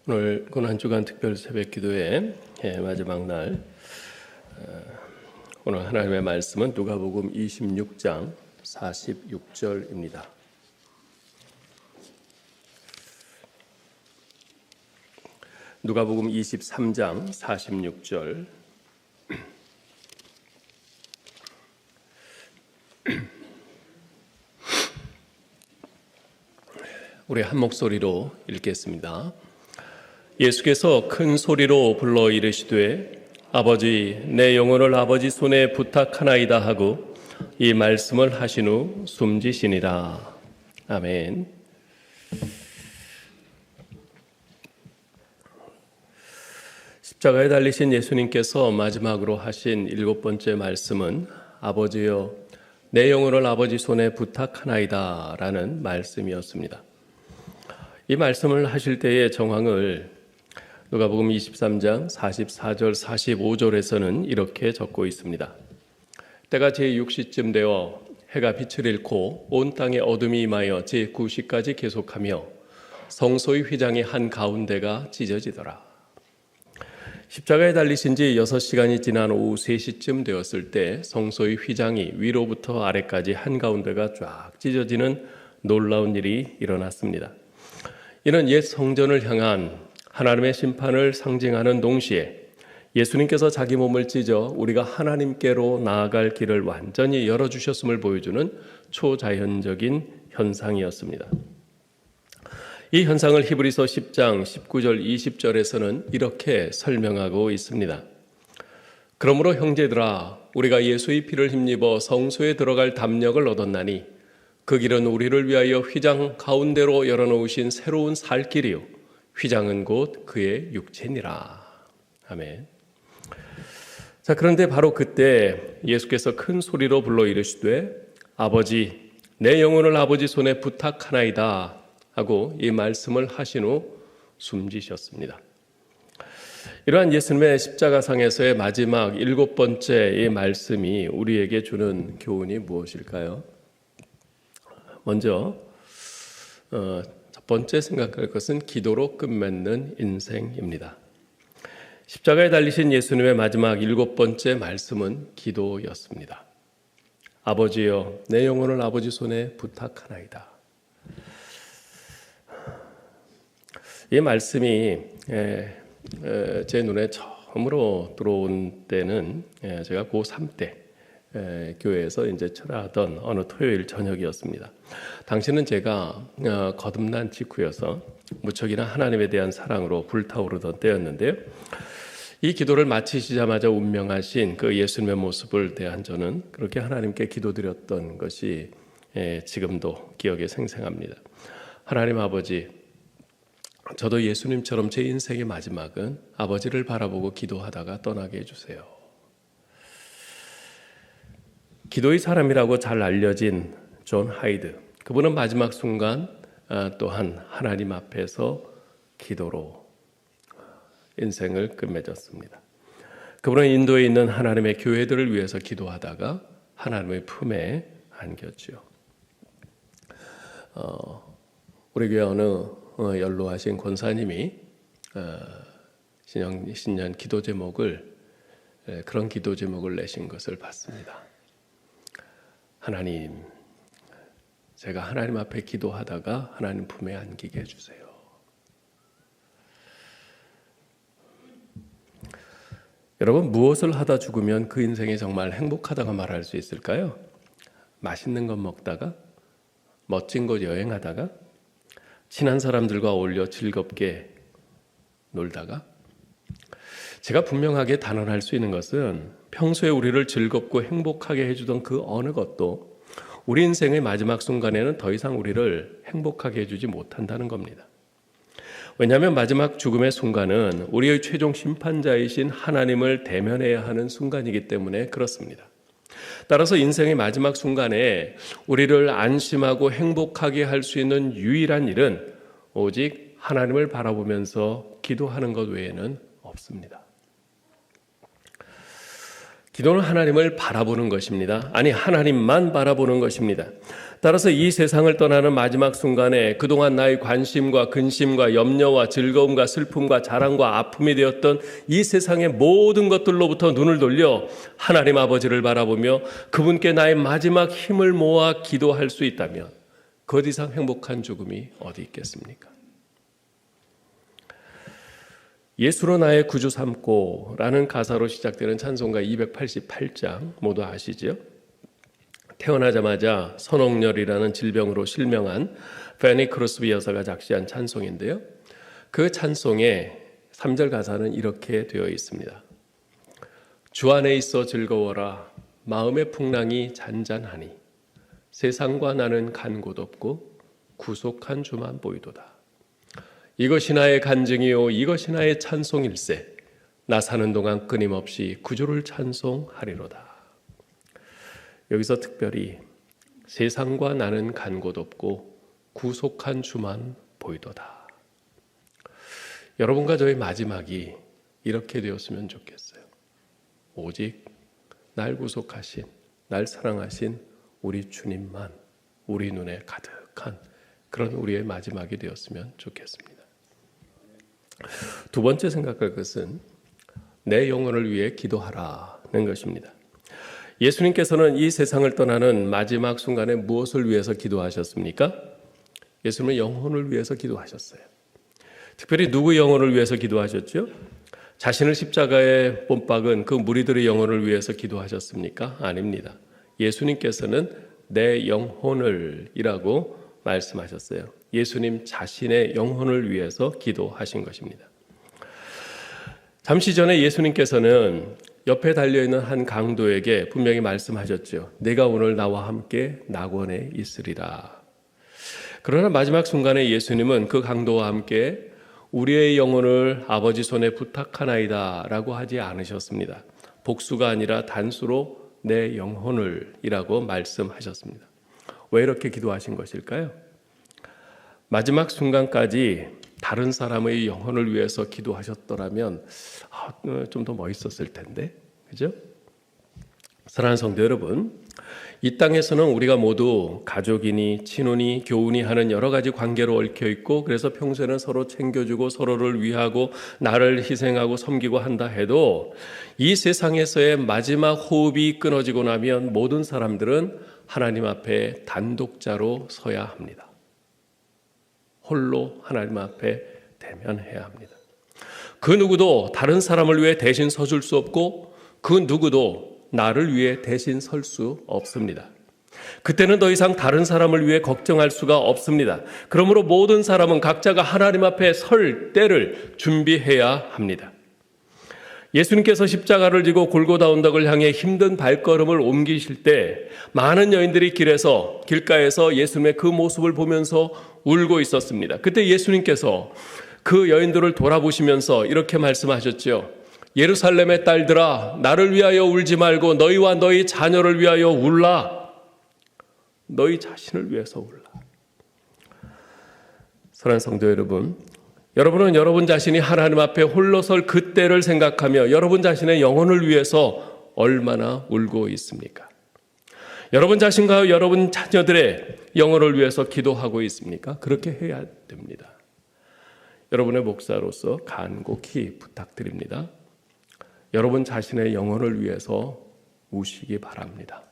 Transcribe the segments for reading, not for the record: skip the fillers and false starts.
오늘 고난주간 특별 새벽 기도의 마지막 날, 오늘 하나님의 말씀은 누가복음 26장 46절입니다. 누가복음 23장 46절. 우리 한 목소리로 읽겠습니다. 예수께서 큰 소리로 불러 이르시되 아버지 내 영혼을 아버지 손에 부탁하나이다 하고 이 말씀을 하신 후 숨지시니라. 아멘. 십자가에 달리신 예수님께서 마지막으로 하신 7번째 말씀은 아버지여 내 영혼을 아버지 손에 부탁하나이다 라는 말씀이었습니다. 이 말씀을 하실 때의 정황을 누가복음 23장 44절 45절에서는 이렇게 적고 있습니다. 때가 제6시쯤 되어 해가 빛을 잃고 온 땅에 어둠이 임하여 제9시까지 계속하며 성소의 휘장의 한가운데가 찢어지더라. 십자가에 달리신 지 6시간이 지난 오후 3시쯤 되었을 때 성소의 휘장이 위로부터 아래까지 한가운데가 쫙 찢어지는 놀라운 일이 일어났습니다. 이는 옛 성전을 향한 하나님의 심판을 상징하는 동시에 예수님께서 자기 몸을 찢어 우리가 하나님께로 나아갈 길을 완전히 열어주셨음을 보여주는 초자연적인 현상이었습니다. 이 현상을 히브리서 10장 19절 20절에서는 이렇게 설명하고 있습니다. 그러므로 형제들아 우리가 예수의 피를 힘입어 성소에 들어갈 담력을 얻었나니 그 길은 우리를 위하여 휘장 가운데로 열어놓으신 새로운 살 길이요 휘장은 곧 그의 육체니라. 아멘. 자, 그런데 바로 그때 예수께서 큰 소리로 불러 이르시되 아버지 내 영혼을 아버지 손에 부탁하나이다 하고 이 말씀을 하신 후 숨지셨습니다. 이러한 예수님의 십자가상에서의 마지막 7번째 이 말씀이 우리에게 주는 교훈이 무엇일까요? 먼저 첫 번째 생각할 것은 기도로 끝맺는 인생입니다. 십자가에 달리신 예수님의 마지막 7번째 말씀은 기도였습니다. 아버지여 내 영혼을 아버지 손에 부탁하나이다. 이 말씀이 제 눈에 처음으로 들어온 때는 제가 고3 때 교회에서 이제 철회하던 어느 토요일 저녁이었습니다. 당시는 제가 거듭난 직후여서 무척이나 하나님에 대한 사랑으로 불타오르던 때였는데요. 이 기도를 마치시자마자 운명하신 그 예수님의 모습을 대한 저는 그렇게 하나님께 기도드렸던 것이 지금도 기억에 생생합니다. 하나님 아버지, 저도 예수님처럼 제 인생의 마지막은 아버지를 바라보고 기도하다가 떠나게 해주세요. 기도의 사람이라고 잘 알려진 존 하이드, 그분은 마지막 순간 또한 하나님 앞에서 기도로 인생을 끝맺었습니다. 그분은 인도에 있는 하나님의 교회들을 위해서 기도하다가 하나님의 품에 안겼죠. 우리 교회 어느 연로하신 권사님이 신년 기도 제목을 그런 기도 제목을 내신 것을 봤습니다. 하나님, 제가 하나님 앞에 기도하다가 하나님 품에 안기게 해주세요. 여러분, 무엇을 하다 죽으면 그 인생이 정말 행복하다고 말할 수 있을까요? 맛있는 것 먹다가, 멋진 곳 여행하다가, 친한 사람들과 어울려 즐겁게 놀다가, 제가 분명하게 단언할 수 있는 것은 평소에 우리를 즐겁고 행복하게 해주던 그 어느 것도 우리 인생의 마지막 순간에는 더 이상 우리를 행복하게 해주지 못한다는 겁니다. 왜냐하면 마지막 죽음의 순간은 우리의 최종 심판자이신 하나님을 대면해야 하는 순간이기 때문에 그렇습니다. 따라서 인생의 마지막 순간에 우리를 안심하고 행복하게 할 수 있는 유일한 일은 오직 하나님을 바라보면서 기도하는 것 외에는 없습니다. 기도는 하나님을 바라보는 것입니다. 아니, 하나님만 바라보는 것입니다. 따라서 이 세상을 떠나는 마지막 순간에 그동안 나의 관심과 근심과 염려와 즐거움과 슬픔과 자랑과 아픔이 되었던 이 세상의 모든 것들로부터 눈을 돌려 하나님 아버지를 바라보며 그분께 나의 마지막 힘을 모아 기도할 수 있다면 그 이상 행복한 죽음이 어디 있겠습니까? 예수로 나의 구주 삼고 라는 가사로 시작되는 찬송가 288장 모두 아시죠? 태어나자마자 선옥열이라는 질병으로 실명한 페니 크로스비 여사가 작시한 찬송인데요. 그 찬송의 3절 가사는 이렇게 되어 있습니다. 주 안에 있어 즐거워라 마음의 풍랑이 잔잔하니 세상과 나는 간 곳 없고 구속한 주만 보이도다. 이것이 나의 간증이요 이것이 나의 찬송일세 나 사는 동안 끊임없이 구주를 찬송하리로다. 여기서 특별히 세상과 나는 간 곳 없고 구속한 주만 보이도다. 여러분과 저의 마지막이 이렇게 되었으면 좋겠어요. 오직 날 구속하신, 날 사랑하신 우리 주님만 우리 눈에 가득한 그런 우리의 마지막이 되었으면 좋겠습니다. 두 번째 생각할 것은 내 영혼을 위해 기도하라는 것입니다. 예수님께서는 이 세상을 떠나는 마지막 순간에 무엇을 위해서 기도하셨습니까? 예수님은 영혼을 위해서 기도하셨어요. 특별히 누구 영혼을 위해서 기도하셨죠? 자신을 십자가에 못 박은 그 무리들의 영혼을 위해서 기도하셨습니까? 아닙니다. 예수님께서는 내 영혼을 이라고 말씀하셨어요. 예수님 자신의 영혼을 위해서 기도하신 것입니다. 잠시 전에 예수님께서는 옆에 달려있는 한 강도에게 분명히 말씀하셨죠. 내가 오늘 나와 함께 낙원에 있으리라. 그러나 마지막 순간에 예수님은 그 강도와 함께 우리의 영혼을 아버지 손에 부탁하나이다 라고 하지 않으셨습니다. 복수가 아니라 단수로 내 영혼을 이라고 말씀하셨습니다. 왜 이렇게 기도하신 것일까요? 마지막 순간까지 다른 사람의 영혼을 위해서 기도하셨더라면 좀 더 멋있었을 텐데, 그죠? 사랑하는 성도 여러분, 이 땅에서는 우리가 모두 가족이니 친혼이 교우니 하는 여러 가지 관계로 얽혀 있고 그래서 평소에는 서로 챙겨주고 서로를 위하고 나를 희생하고 섬기고 한다 해도 이 세상에서의 마지막 호흡이 끊어지고 나면 모든 사람들은 하나님 앞에 단독자로 서야 합니다. 홀로 하나님 앞에 대면해야 합니다. 그 누구도 다른 사람을 위해 대신 서줄 수 없고 그 누구도 나를 위해 대신 설 수 없습니다. 그때는 더 이상 다른 사람을 위해 걱정할 수가 없습니다. 그러므로 모든 사람은 각자가 하나님 앞에 설 때를 준비해야 합니다. 예수님께서 십자가를 지고 골고다 언덕을 향해 힘든 발걸음을 옮기실 때 많은 여인들이 길가에서 예수님의 그 모습을 보면서 울고 있었습니다. 그때 예수님께서 그 여인들을 돌아보시면서 이렇게 말씀하셨죠. 예루살렘의 딸들아, 나를 위하여 울지 말고 너희와 너희 자녀를 위하여 울라. 너희 자신을 위해서 울라. 사랑하는 성도 여러분, 여러분은 여러분 자신이 하나님 앞에 홀로 설 그때를 생각하며 여러분 자신의 영혼을 위해서 얼마나 울고 있습니까? 여러분 자신과 여러분 자녀들의 영혼을 위해서 기도하고 있습니까? 그렇게 해야 됩니다. 여러분의 목사로서 간곡히 부탁드립니다. 여러분 자신의 영혼을 위해서 우시기 바랍니다.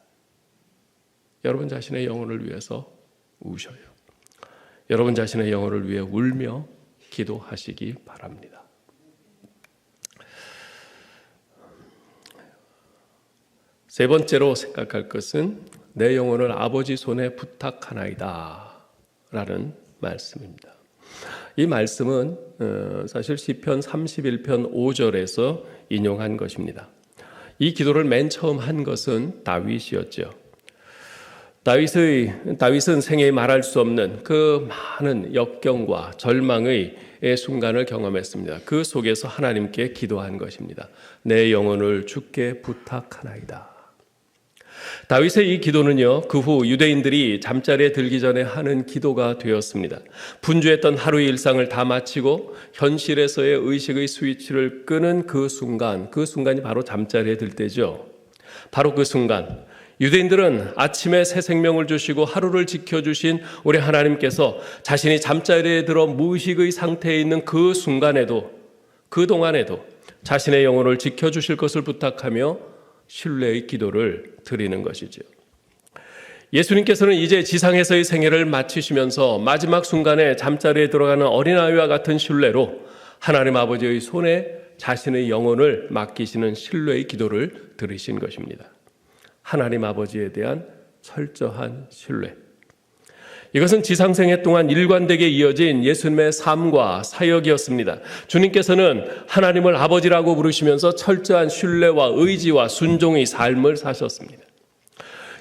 여러분 자신의 영혼을 위해서 우셔요. 여러분 자신의 영혼을 위해 울며 기도하시기 바랍니다. 세 번째로 생각할 것은 내 영혼을 아버지 손에 부탁하나이다 라는 말씀입니다. 이 말씀은 사실 시편 31편 5절에서 인용한 것입니다. 이 기도를 맨 처음 한 것은 다윗이었죠. 다윗은 생애에 말할 수 없는 그 많은 역경과 절망의 순간을 경험했습니다. 그 속에서 하나님께 기도한 것입니다. 내 영혼을 주께 부탁하나이다. 다윗의 이 기도는요, 그 후 유대인들이 잠자리에 들기 전에 하는 기도가 되었습니다. 분주했던 하루의 일상을 다 마치고 현실에서의 의식의 스위치를 끄는 그 순간이 바로 잠자리에 들 때죠. 바로 그 순간 유대인들은 아침에 새 생명을 주시고 하루를 지켜주신 우리 하나님께서 자신이 잠자리에 들어 무의식의 상태에 있는 그 순간에도, 그 동안에도 자신의 영혼을 지켜주실 것을 부탁하며 신뢰의 기도를 드리는 것이죠. 예수님께서는 이제 지상에서의 생애를 마치시면서 마지막 순간에 잠자리에 들어가는 어린아이와 같은 신뢰로 하나님 아버지의 손에 자신의 영혼을 맡기시는 신뢰의 기도를 드리신 것입니다. 하나님 아버지에 대한 철저한 신뢰. 이것은 지상생애 동안 일관되게 이어진 예수님의 삶과 사역이었습니다. 주님께서는 하나님을 아버지라고 부르시면서 철저한 신뢰와 의지와 순종의 삶을 사셨습니다.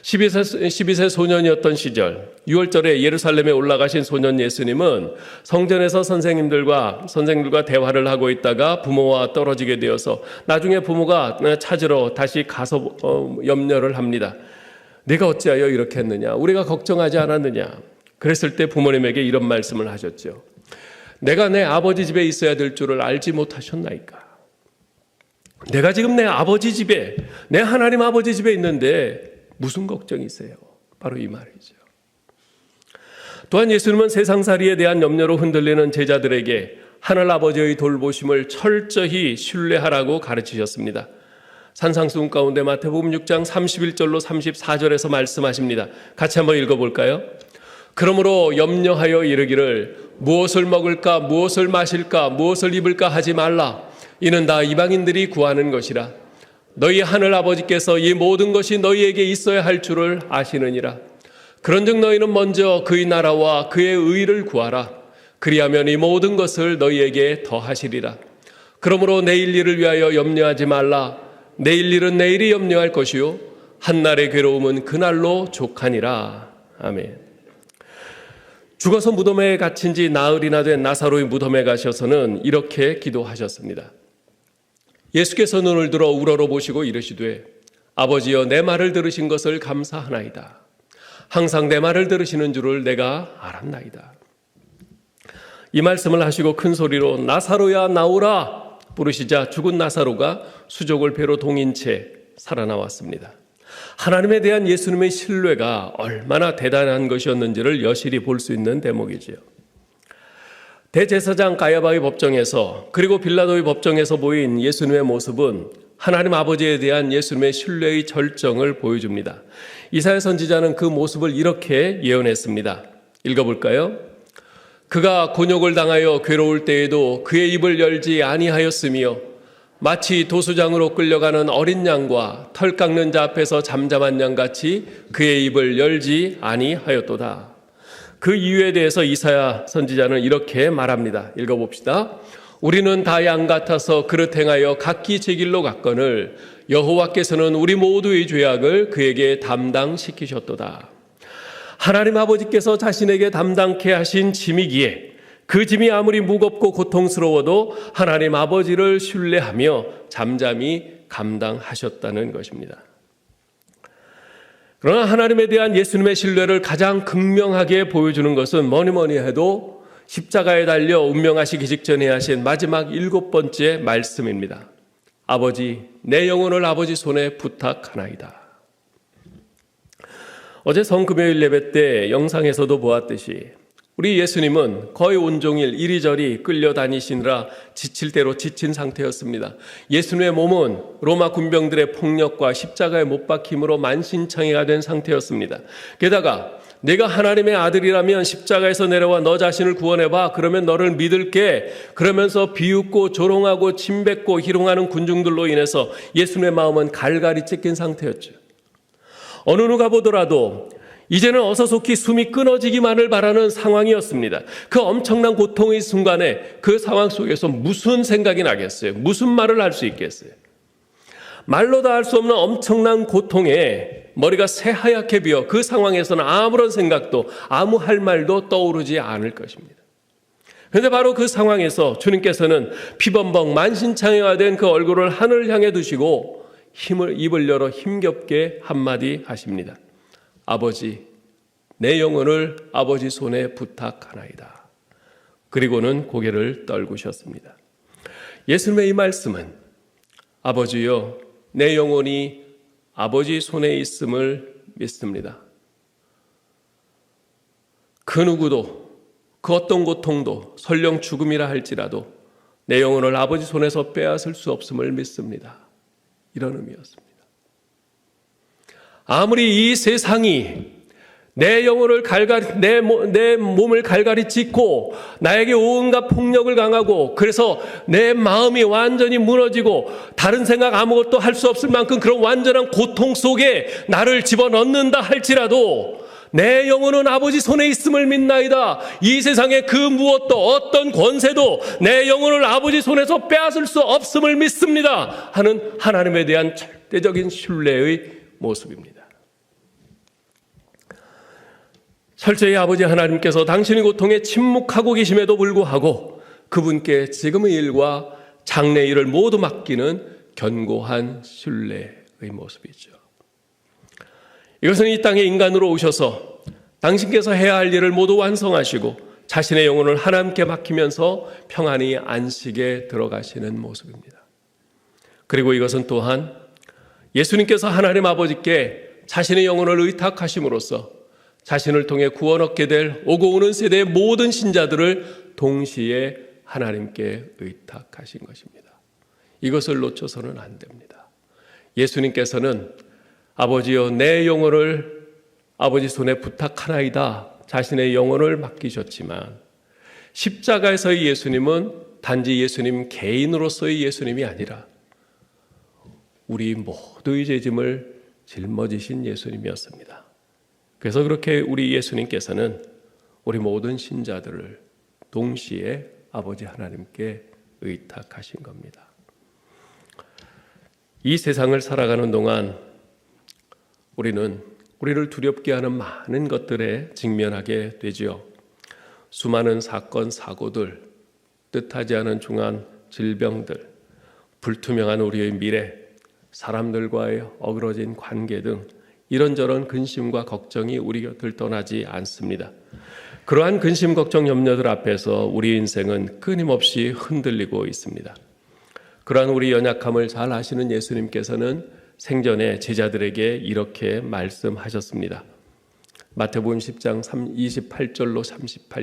12세 소년이었던 시절 6월절에 예루살렘에 올라가신 소년 예수님은 성전에서 선생님들과 대화를 하고 있다가 부모와 떨어지게 되어서 나중에 부모가 찾으러 다시 가서 염려를 합니다. 내가 어찌하여 이렇게 했느냐? 우리가 걱정하지 않았느냐? 그랬을 때 부모님에게 이런 말씀을 하셨죠. 내가 내 아버지 집에 있어야 될 줄을 알지 못하셨나이까? 내가 지금 내 아버지 집에, 내 하나님 아버지 집에 있는데 무슨 걱정이세요? 바로 이 말이죠. 또한 예수님은 세상살이에 대한 염려로 흔들리는 제자들에게 하늘아버지의 돌보심을 철저히 신뢰하라고 가르치셨습니다. 산상수훈 가운데 마태복음 6장 31절로 34절에서 말씀하십니다. 같이 한번 읽어볼까요? 그러므로 염려하여 이르기를 무엇을 먹을까, 무엇을 마실까, 무엇을 입을까 하지 말라. 이는 다 이방인들이 구하는 것이라. 너희 하늘 아버지께서 이 모든 것이 너희에게 있어야 할 줄을 아시느니라. 그런즉 너희는 먼저 그의 나라와 그의 의를 구하라. 그리하면 이 모든 것을 너희에게 더하시리라. 그러므로 내일 일을 위하여 염려하지 말라. 내일 일은 내일이 염려할 것이요 한날의 괴로움은 그날로 족하니라. 아멘. 죽어서 무덤에 갇힌 지 나흘이나 된 나사로의 무덤에 가셔서는 이렇게 기도하셨습니다. 예수께서 눈을 들어 우러러 보시고 이르시되 아버지여 내 말을 들으신 것을 감사하나이다. 항상 내 말을 들으시는 줄을 내가 알았나이다. 이 말씀을 하시고 큰 소리로 나사로야 나오라 부르시자 죽은 나사로가 수족을 배로 동인 채 살아나왔습니다. 하나님에 대한 예수님의 신뢰가 얼마나 대단한 것이었는지를 여실히 볼 수 있는 대목이지요. 대제사장 가야바의 법정에서 그리고 빌라도의 법정에서 보인 예수님의 모습은 하나님 아버지에 대한 예수님의 신뢰의 절정을 보여줍니다. 이사야 선지자는 그 모습을 이렇게 예언했습니다. 읽어볼까요? 그가 곤욕을 당하여 괴로울 때에도 그의 입을 열지 아니하였으며 마치 도수장으로 끌려가는 어린 양과 털 깎는 자 앞에서 잠잠한 양같이 그의 입을 열지 아니하였도다. 그 이유에 대해서 이사야 선지자는 이렇게 말합니다. 읽어봅시다. 우리는 다 양 같아서 그릇 행하여 각기 제 길로 갔거늘 여호와께서는 우리 모두의 죄악을 그에게 담당시키셨도다. 하나님 아버지께서 자신에게 담당케 하신 짐이기에 그 짐이 아무리 무겁고 고통스러워도 하나님 아버지를 신뢰하며 잠잠히 감당하셨다는 것입니다. 그러나 하나님에 대한 예수님의 신뢰를 가장 극명하게 보여주는 것은 뭐니 해도 십자가에 달려 운명하시기 직전에 하신 마지막 7번째 말씀입니다. 아버지, 내 영혼을 아버지 손에 부탁하나이다. 어제 성금요일 예배 때 영상에서도 보았듯이 우리 예수님은 거의 온종일 이리저리 끌려다니시느라 지칠 대로 지친 상태였습니다. 예수님의 몸은 로마 군병들의 폭력과 십자가에 못 박힘으로 만신창이가 된 상태였습니다. 게다가 내가 하나님의 아들이라면 십자가에서 내려와 너 자신을 구원해봐. 그러면 너를 믿을게. 그러면서 비웃고 조롱하고 침뱉고 희롱하는 군중들로 인해서 예수님의 마음은 갈갈이 찢긴 상태였죠. 어느 누가 보더라도 이제는 어서 속히 숨이 끊어지기만을 바라는 상황이었습니다. 그 엄청난 고통의 순간에 그 상황 속에서 무슨 생각이 나겠어요? 무슨 말을 할 수 있겠어요? 말로 다 할 수 없는 엄청난 고통에 머리가 새하얗게 비어 그 상황에서는 아무런 생각도 아무 할 말도 떠오르지 않을 것입니다. 그런데 바로 그 상황에서 주님께서는 피범벅 만신창이가 된 그 얼굴을 하늘을 향해 두시고 입을 열어 힘겹게 한마디 하십니다. 아버지, 내 영혼을 아버지 손에 부탁하나이다. 그리고는 고개를 떨구셨습니다. 예수님의 이 말씀은 아버지여, 내 영혼이 아버지 손에 있음을 믿습니다. 그 누구도, 그 어떤 고통도 설령 죽음이라 할지라도 내 영혼을 아버지 손에서 빼앗을 수 없음을 믿습니다. 이런 의미였습니다. 아무리 이 세상이 내 영혼을 내 몸을 갈갈이 찢고 나에게 온갖 폭력을 강하고 그래서 내 마음이 완전히 무너지고 다른 생각 아무것도 할 수 없을 만큼 그런 완전한 고통 속에 나를 집어넣는다 할지라도 내 영혼은 아버지 손에 있음을 믿나이다. 이 세상의 그 무엇도 어떤 권세도 내 영혼을 아버지 손에서 빼앗을 수 없음을 믿습니다 하는 하나님에 대한 절대적인 신뢰의 모습입니다. 철저히 아버지 하나님께서 당신의 고통에 침묵하고 계심에도 불구하고 그분께 지금의 일과 장래 일을 모두 맡기는 견고한 신뢰의 모습이죠. 이것은 이 땅에 인간으로 오셔서 당신께서 해야 할 일을 모두 완성하시고 자신의 영혼을 하나님께 맡기면서 평안히 안식에 들어가시는 모습입니다. 그리고 이것은 또한 예수님께서 하나님 아버지께 자신의 영혼을 의탁하심으로써 자신을 통해 구원 얻게 될 오고 오는 세대의 모든 신자들을 동시에 하나님께 의탁하신 것입니다. 이것을 놓쳐서는 안 됩니다. 예수님께서는 아버지여 내 영혼을 아버지 손에 부탁하나이다 자신의 영혼을 맡기셨지만 십자가에서의 예수님은 단지 예수님 개인으로서의 예수님이 아니라 우리 모두의 죄짐을 짊어지신 예수님이었습니다. 그래서 그렇게 우리 예수님께서는 우리 모든 신자들을 동시에 아버지 하나님께 의탁하신 겁니다. 이 세상을 살아가는 동안 우리를 두렵게 하는 많은 것들에 직면하게 되지요. 수많은 사건, 사고들, 뜻하지 않은 중한 질병들, 불투명한 우리의 미래, 사람들과의 어그러진 관계 등 이런저런 근심과 걱정이 우리 곁을 떠나지 않습니다. 그러한 근심, 걱정, 염려들 앞에서 우리 인생은 끊임없이 흔들리고 있습니다. 그러한 우리 연약함을 잘 아시는 예수님께서는 생전에 제자들에게 이렇게 말씀하셨습니다. 마태복음 10장 28절로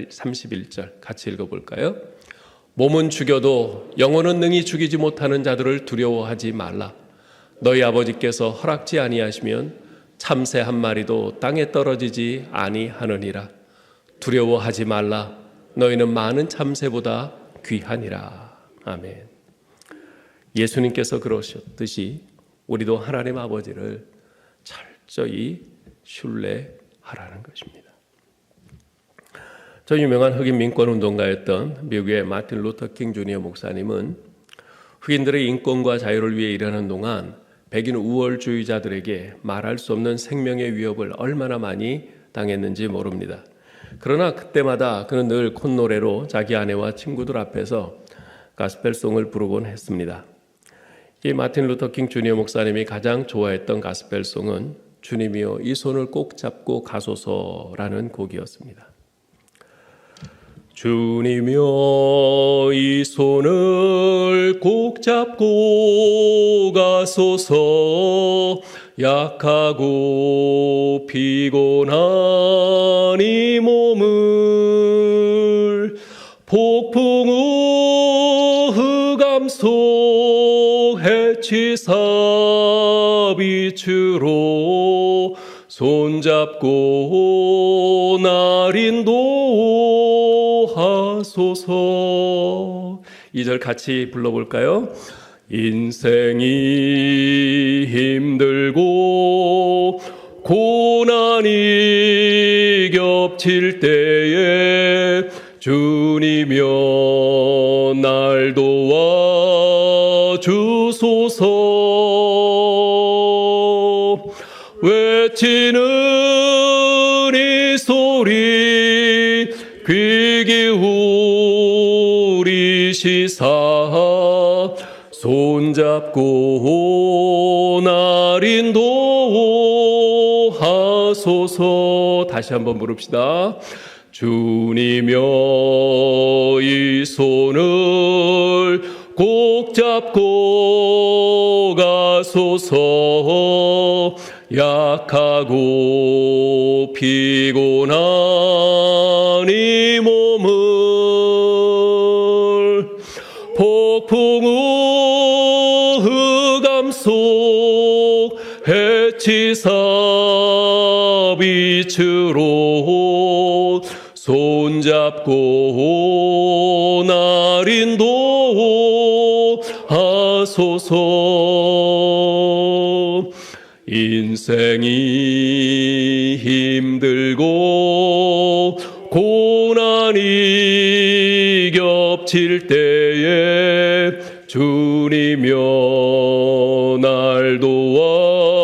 31절 같이 읽어볼까요? 몸은 죽여도 영혼은 능히 죽이지 못하는 자들을 두려워하지 말라. 너희 아버지께서 허락지 아니하시면 참새 한 마리도 땅에 떨어지지 아니하느니라. 두려워하지 말라. 너희는 많은 참새보다 귀하니라. 아멘. 예수님께서 그러셨듯이 우리도 하나님 아버지를 철저히 신뢰하라는 것입니다. 저 유명한 흑인 민권운동가였던 미국의 마틴 루터 킹 주니어 목사님은 흑인들의 인권과 자유를 위해 일하는 동안 백인 우월주의자들에게 말할 수 없는 생명의 위협을 얼마나 많이 당했는지 모릅니다. 그러나 그때마다 그는 늘 콧노래로 자기 아내와 친구들 앞에서 가스펠송을 부르곤 했습니다. 이 마틴 루터 킹 주니어 목사님이 가장 좋아했던 가스펠송은 주님이여 이 손을 꼭 잡고 가소서라는 곡이었습니다. 주님이여 이 손을 꼭 잡고 가소서 약하고 피곤한 이 몸을 폭풍우 흑암 속 해치사 빛으로 손잡고 날 인도하소서. 2절 같이 불러볼까요? 인생이 힘들고 고난이 겹칠 때에 주님이여 날 도와주소서. 외치는 이 소리 귀 기울이시사 손잡고 날 인도하소서. 다시 한번 부릅시다. 주님여 이 손을 꼭 잡고 가소서. 약하고 피곤한 이 몸을 폭풍우 흑암 속 해치사 빛으로 손잡고 날 인도하소서. 인생이 힘들고 고난이 겹칠 때에 주님여 날 도와주소서.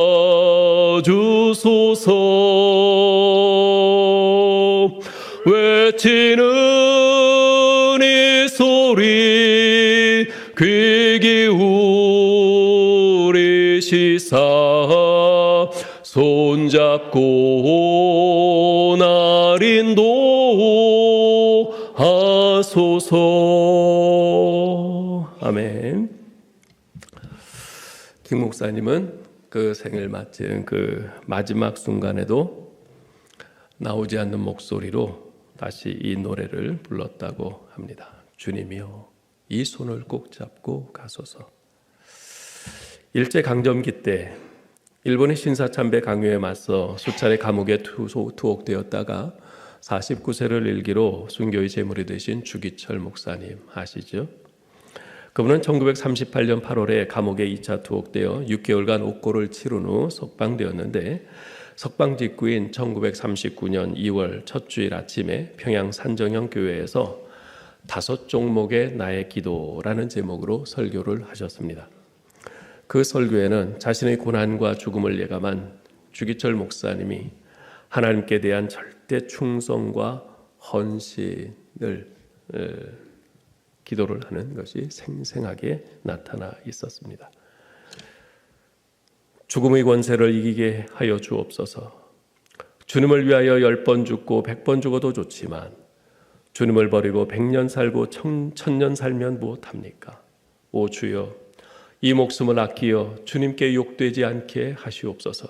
외치는 이 소리 귀 기울이시사 손잡고 날 인도하소서. 아멘. 김 목사님은 그 생을 마친 그 마지막 순간에도 나오지 않는 목소리로 다시 이 노래를 불렀다고 합니다. 주님이여 이 손을 꼭 잡고 가소서. 일제강점기 때 일본의 신사참배 강요에 맞서 수차례 감옥에 투옥되었다가 49세를 일기로 순교의 제물이 되신 주기철 목사님 아시죠? 그분은 1938년 8월에 감옥에 2차 투옥되어 6개월간 옥고를 치른 후 석방되었는데 석방 직후인 1939년 2월 첫 주일 아침에 평양 산정형 교회에서 5종목의 나의 기도라는 제목으로 설교를 하셨습니다. 그 설교에는 자신의 고난과 죽음을 예감한 주기철 목사님이 하나님께 대한 절대 충성과 헌신을 기도를 하는 것이 생생하게 나타나 있었습니다. 죽음의 권세를 이기게 하여 주옵소서. 주님을 위하여 10번 죽고 100번 죽어도 좋지만 주님을 버리고 100년 살고 1000년 살면 무엇합니까? 오 주여 이 목숨을 아끼어 주님께 욕되지 않게 하시옵소서.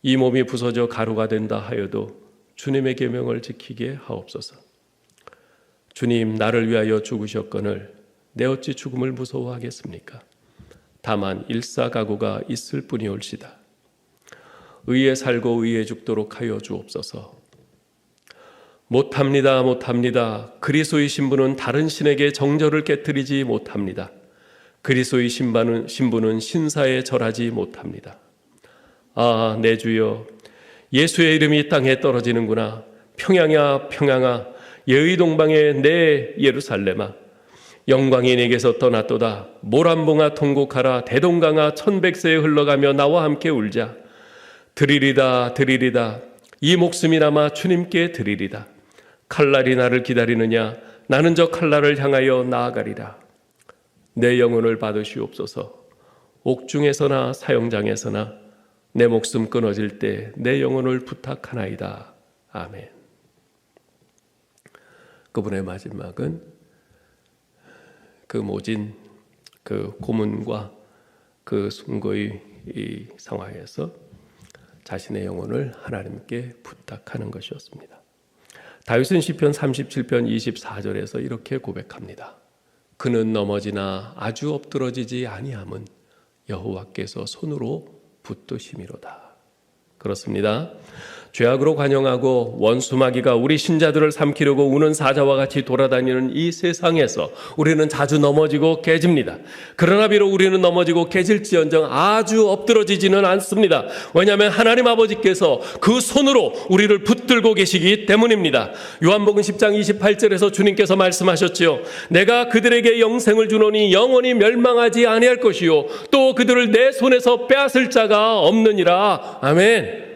이 몸이 부서져 가루가 된다 하여도 주님의 계명을 지키게 하옵소서. 주님 나를 위하여 죽으셨거늘 내 어찌 죽음을 무서워하겠습니까? 다만 일사가구가 있을 뿐이올시다. 의에 살고 의에 죽도록 하여 주옵소서. 못합니다. 못합니다. 그리스도의 신부는 다른 신에게 정절을 깨뜨리지 못합니다. 그리스도의 신부는 신사에 절하지 못합니다. 아, 내 주여, 예수의 이름이 땅에 떨어지는구나. 평양아, 평양아, 예의 동방의 내 예루살렘아, 영광이 내게서 떠났도다. 모란봉아 통곡하라. 대동강아 천백세에 흘러가며 나와 함께 울자. 드리리다 드리리다. 이 목숨이 남아 주님께 드리리다. 칼날이 나를 기다리느냐. 나는 저 칼날을 향하여 나아가리라. 내 영혼을 받으시옵소서. 옥중에서나 사형장에서나 내 목숨 끊어질 때 내 영혼을 부탁하나이다. 아멘. 그분의 마지막은 그 모진 그 고문과 그 순고의 이 상황에서 자신의 영혼을 하나님께 부탁하는 것이었습니다. 다윗은 시편 37편 24절에서 이렇게 고백합니다. 그는 넘어지나 아주 엎드러지지 아니함은 여호와께서 손으로 붙드심이로다. 그렇습니다. 죄악으로 관영하고 원수마귀가 우리 신자들을 삼키려고 우는 사자와 같이 돌아다니는 이 세상에서 우리는 자주 넘어지고 깨집니다. 그러나 비록 우리는 넘어지고 깨질지언정 아주 엎드러지지는 않습니다. 왜냐하면 하나님 아버지께서 그 손으로 우리를 붙들고 계시기 때문입니다. 요한복음 10장 28절에서 주님께서 말씀하셨지요. 내가 그들에게 영생을 주노니 영원히 멸망하지 아니할 것이요 또 그들을 내 손에서 빼앗을 자가 없느니라. 아멘.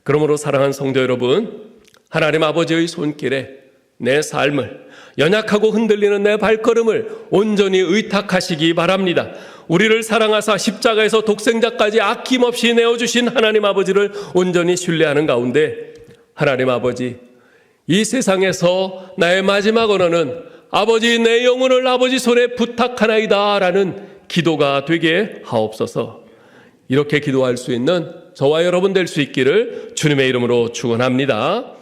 그러므로 사랑하는 성도 여러분, 하나님 아버지의 손길에 내 삶을, 연약하고 흔들리는 내 발걸음을 온전히 의탁하시기 바랍니다. 우리를 사랑하사 십자가에서 독생자까지 아낌없이 내어주신 하나님 아버지를 온전히 신뢰하는 가운데 하나님 아버지, 이 세상에서 나의 마지막 언어는 아버지 내 영혼을 아버지 손에 부탁하나이다 라는 기도가 되게 하옵소서. 이렇게 기도할 수 있는 저와 여러분 될 수 있기를 주님의 이름으로 축원합니다.